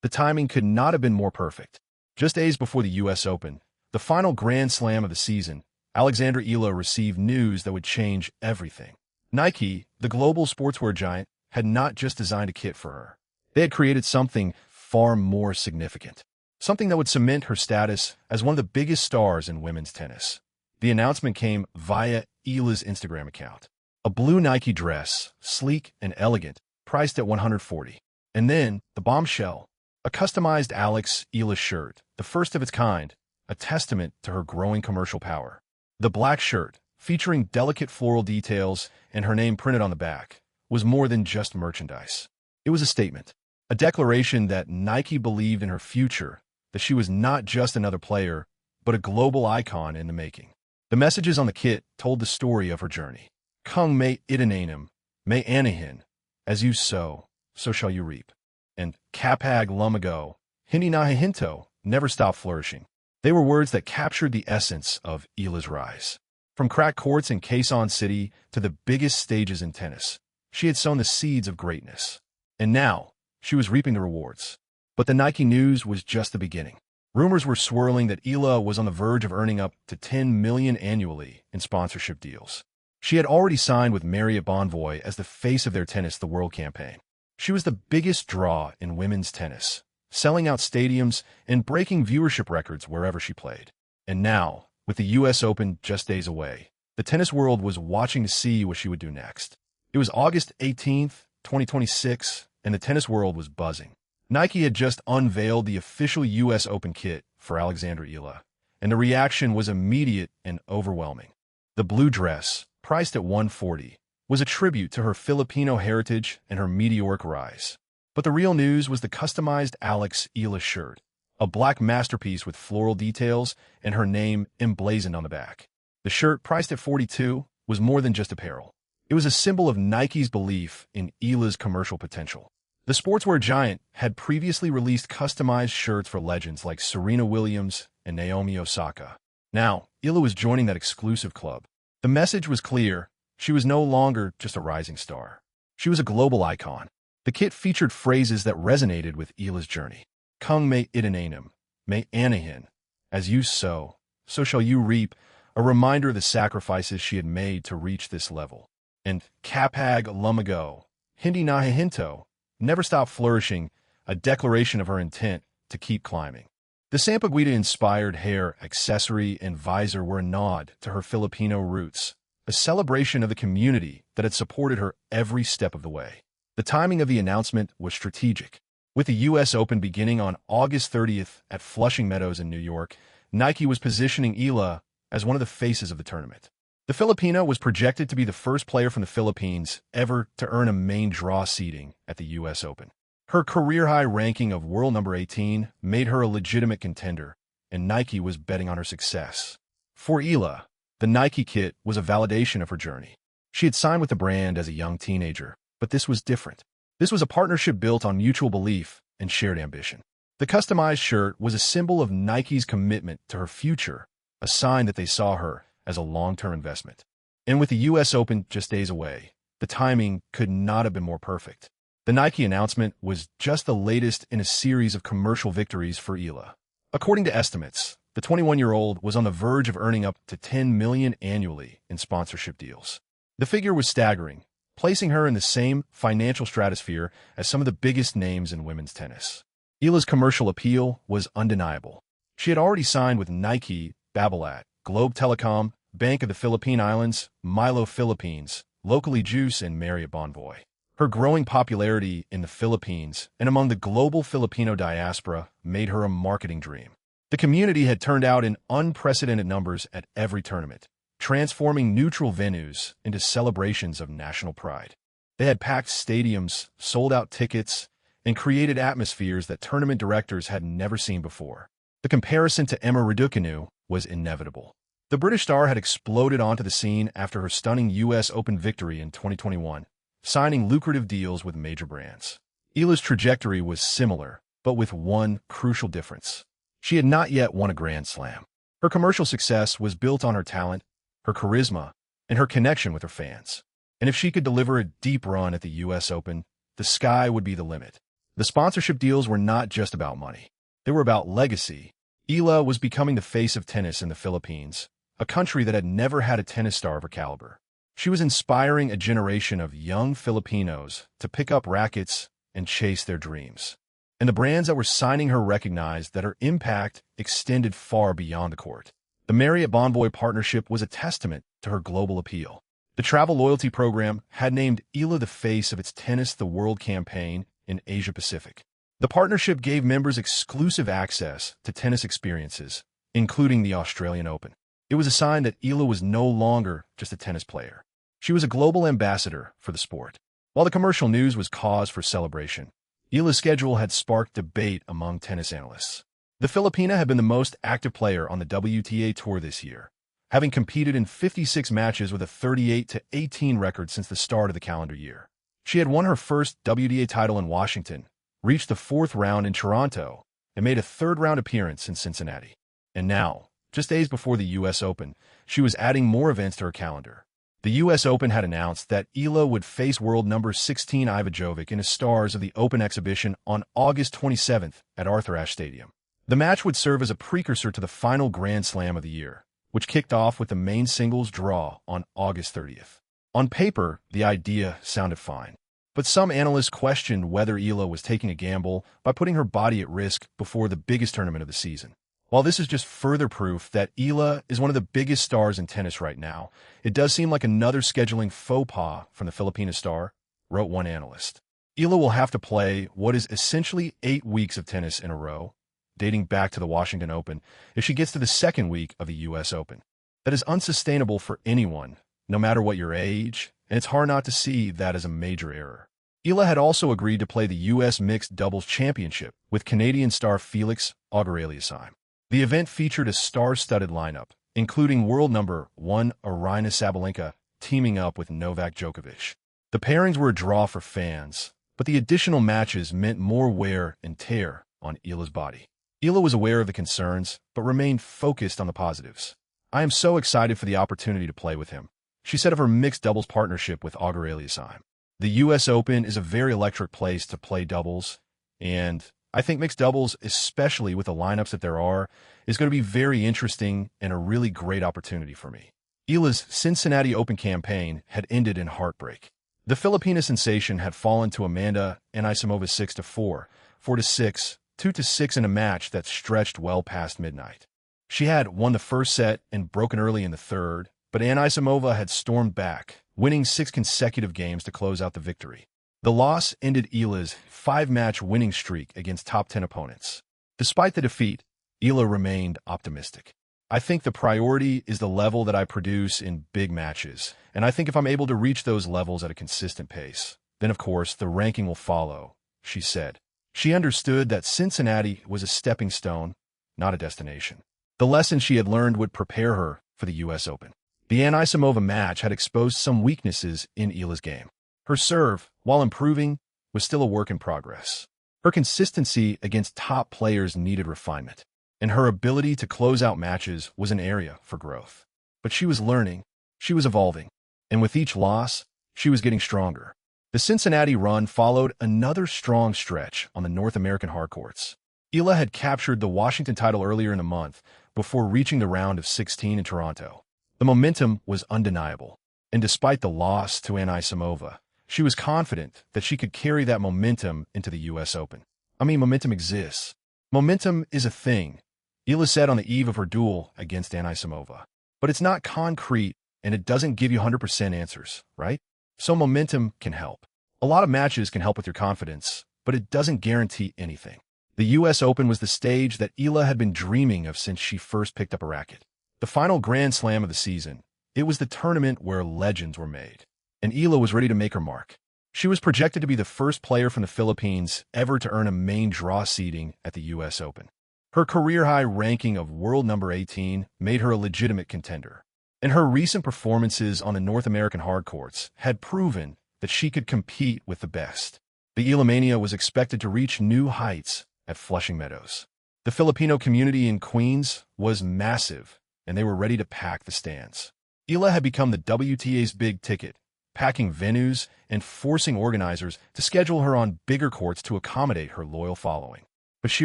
The timing could not have been more perfect. Just days before the U.S. Open, the final Grand Slam of the season, Eala received news that would change everything. Nike, the global sportswear giant, had not just designed a kit for her. They had created something far more significant. Something that would cement her status as one of the biggest stars in women's tennis. The announcement came via Eala's Instagram account. A blue Nike dress, sleek and elegant, priced at $140. And then, the bombshell, a customized Eala shirt, the first of its kind, a testament to her growing commercial power. The black shirt, featuring delicate floral details and her name printed on the back, was more than just merchandise. It was a statement, a declaration that Nike believed in her future, that she was not just another player, but a global icon in the making. The messages on the kit told the story of her journey. Kung may itinanim, may aanihin, as you sow, so shall you reap. And Kapag, lumago, hihinto, never stop flourishing. They were words that captured the essence of Eala's rise. From cracked courts in Quezon City to the biggest stages in tennis, she had sown the seeds of greatness. And now, she was reaping the rewards. But the Nike news was just the beginning. Rumors were swirling that Eala was on the verge of earning up to $10 million annually in sponsorship deals. She had already signed with Marriott Bonvoy as the face of their Tennis the World campaign. She was the biggest draw in women's tennis, selling out stadiums and breaking viewership records wherever she played. And now, with the U.S. Open just days away, the tennis world was watching to see what she would do next. It was August 18th, 2026, and the tennis world was buzzing. Nike had just unveiled the official U.S. Open kit for Eala, and the reaction was immediate and overwhelming. The blue dress, priced at $140, was a tribute to her Filipino heritage and her meteoric rise. But the real news was the customized Eala shirt, a black masterpiece with floral details and her name emblazoned on the back. The shirt, priced at $42, was more than just apparel. It was a symbol of Nike's belief in Eala's commercial potential. The sportswear giant had previously released customized shirts for legends like Serena Williams and Naomi Osaka. Now, Eala was joining that exclusive club. The message was clear. She was no longer just a rising star. She was a global icon. The kit featured phrases that resonated with Eala's journey. Kung may itinanim, may aanihin, as you sow, so shall you reap, a reminder of the sacrifices she had made to reach this level. And Kapag, lumago, hihinto, never stop flourishing, a declaration of her intent to keep climbing. The Sampaguita-inspired hair, accessory, and visor were a nod to her Filipino roots, a celebration of the community that had supported her every step of the way. The timing of the announcement was strategic. With the U.S. Open beginning on August 30th at Flushing Meadows in New York, Nike was positioning Eala as one of the faces of the tournament. The Filipina was projected to be the first player from the Philippines ever to earn a main draw seeding at the U.S. Open. Her career-high ranking of world number 18 made her a legitimate contender, and Nike was betting on her success. For Eala, the Nike kit was a validation of her journey. She had signed with the brand as a young teenager, but this was different. This was a partnership built on mutual belief and shared ambition. The customized shirt was a symbol of Nike's commitment to her future, a sign that they saw her as a long-term investment. And with the U.S. Open just days away, the timing could not have been more perfect. The Nike announcement was just the latest in a series of commercial victories for Eala. According to estimates, the 21-year-old was on the verge of earning up to $10 million annually in sponsorship deals. The figure was staggering, placing her in the same financial stratosphere as some of the biggest names in women's tennis. Eala's commercial appeal was undeniable. She had already signed with Nike, Babolat, Globe Telecom, Bank of the Philippine Islands, Milo Philippines, Locally Juice, and Marriott Bonvoy. Her growing popularity in the Philippines and among the global Filipino diaspora made her a marketing dream. The community had turned out in unprecedented numbers at every tournament, transforming neutral venues into celebrations of national pride. They had packed stadiums, sold out tickets, and created atmospheres that tournament directors had never seen before. The comparison to Emma Raducanu was inevitable. The British star had exploded onto the scene after her stunning U.S. Open victory in 2021, signing lucrative deals with major brands. Eala's trajectory was similar, but with one crucial difference. She had not yet won a Grand Slam. Her commercial success was built on her talent, her charisma, and her connection with her fans. And if she could deliver a deep run at the U.S. Open, the sky would be the limit. The sponsorship deals were not just about money. They were about legacy. Eala was becoming the face of tennis in the Philippines, a country that had never had a tennis star of her caliber. She was inspiring a generation of young Filipinos to pick up rackets and chase their dreams. And the brands that were signing her recognized that her impact extended far beyond the court. The Marriott Bonvoy partnership was a testament to her global appeal. The travel loyalty program had named Eala the face of its Tennis the World campaign in Asia-Pacific. The partnership gave members exclusive access to tennis experiences, including the Australian Open. It was a sign that Eala was no longer just a tennis player. She was a global ambassador for the sport. While the commercial news was cause for celebration, Eala's schedule had sparked debate among tennis analysts. The Filipina had been the most active player on the WTA Tour this year, having competed in 56 matches with a 38-18 record since the start of the calendar year. She had won her first WTA title in Washington, reached the fourth round in Toronto, and made a third-round appearance in Cincinnati. And now, just days before the U.S. Open, she was adding more events to her calendar. The U.S. Open had announced that Eala would face world number 16 Iva Jovic in a Stars of the Open exhibition on August 27th at Arthur Ashe Stadium. The match would serve as a precursor to the final Grand Slam of the year, which kicked off with the main singles draw on August 30th. On paper, the idea sounded fine, but some analysts questioned whether Eala was taking a gamble by putting her body at risk before the biggest tournament of the season. While this is just further proof that Eala is one of the biggest stars in tennis right now, it does seem like another scheduling faux pas from the Filipina star, wrote one analyst. Eala will have to play what is essentially 8 weeks of tennis in a row, dating back to the Washington Open, if she gets to the second week of the U.S. Open. That is unsustainable for anyone, no matter what your age, and it's hard not to see that as a major error. Eala had also agreed to play the U.S. Mixed Doubles Championship with Canadian star Felix Auger-Aliassime. The event featured a star-studded lineup, including world number 1 Aryna Sabalenka teaming up with Novak Djokovic. The pairings were a draw for fans, but the additional matches meant more wear and tear on Eala's body. Eala was aware of the concerns, but remained focused on the positives. "I am so excited for the opportunity to play with him," she said of her mixed doubles partnership with Auger-Aliassime. "The U.S. Open is a very electric place to play doubles, and I think mixed doubles, especially with the lineups that there are, is going to be very interesting and a really great opportunity for me." Eala's Cincinnati Open campaign had ended in heartbreak. The Filipina sensation had fallen to Amanda Anisimova 6-4, 4-6, 2-6 in a match that stretched well past midnight. She had won the first set and broken early in the third, but Anisimova had stormed back, winning 6 consecutive games to close out the victory. The loss ended Eala's 5-match winning streak against top 10 opponents. Despite the defeat, Eala remained optimistic. "I think the priority is the level that I produce in big matches, and I think if I'm able to reach those levels at a consistent pace, then of course the ranking will follow," she said. She understood that Cincinnati was a stepping stone, not a destination. The lessons she had learned would prepare her for the U.S. Open. The Anisimova match had exposed some weaknesses in Eala's game. Her serve, while improving, was still a work in progress. Her consistency against top players needed refinement, and her ability to close out matches was an area for growth. But she was learning, she was evolving, and with each loss, she was getting stronger. The Cincinnati run followed another strong stretch on the North American hardcourts. Eala had captured the Washington title earlier in the month before reaching the round of 16 in Toronto. The momentum was undeniable, and despite the loss to Anisimova, she was confident that she could carry that momentum into the U.S. Open. "I mean, momentum exists. Momentum is a thing," Eala said on the eve of her duel against Anisimova. "But it's not concrete, and it doesn't give you 100% answers, right? So momentum can help. A lot of matches can help with your confidence, but it doesn't guarantee anything." The U.S. Open was the stage that Eala had been dreaming of since she first picked up a racket. The final Grand Slam of the season, it was the tournament where legends were made, and Eala was ready to make her mark. She was projected to be the first player from the Philippines ever to earn a main draw seeding at the U.S. Open. Her career-high ranking of world number 18 made her a legitimate contender, and her recent performances on the North American hardcourts had proven that she could compete with the best. The Eala-mania was expected to reach new heights at Flushing Meadows. The Filipino community in Queens was massive, and they were ready to pack the stands. Eala had become the WTA's big ticket, packing venues, and forcing organizers to schedule her on bigger courts to accommodate her loyal following. But she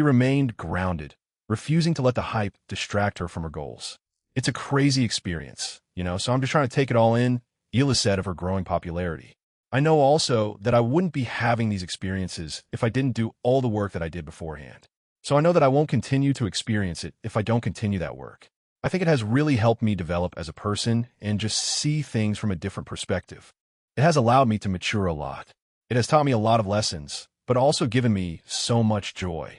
remained grounded, refusing to let the hype distract her from her goals. It's a crazy experience, so I'm just trying to take it all in, Eala said of her growing popularity. I know also that I wouldn't be having these experiences if I didn't do all the work that I did beforehand. So I know that I won't continue to experience it if I don't continue that work. I think it has really helped me develop as a person and just see things from a different perspective. It has allowed me to mature a lot. It has taught me a lot of lessons, but also given me so much joy.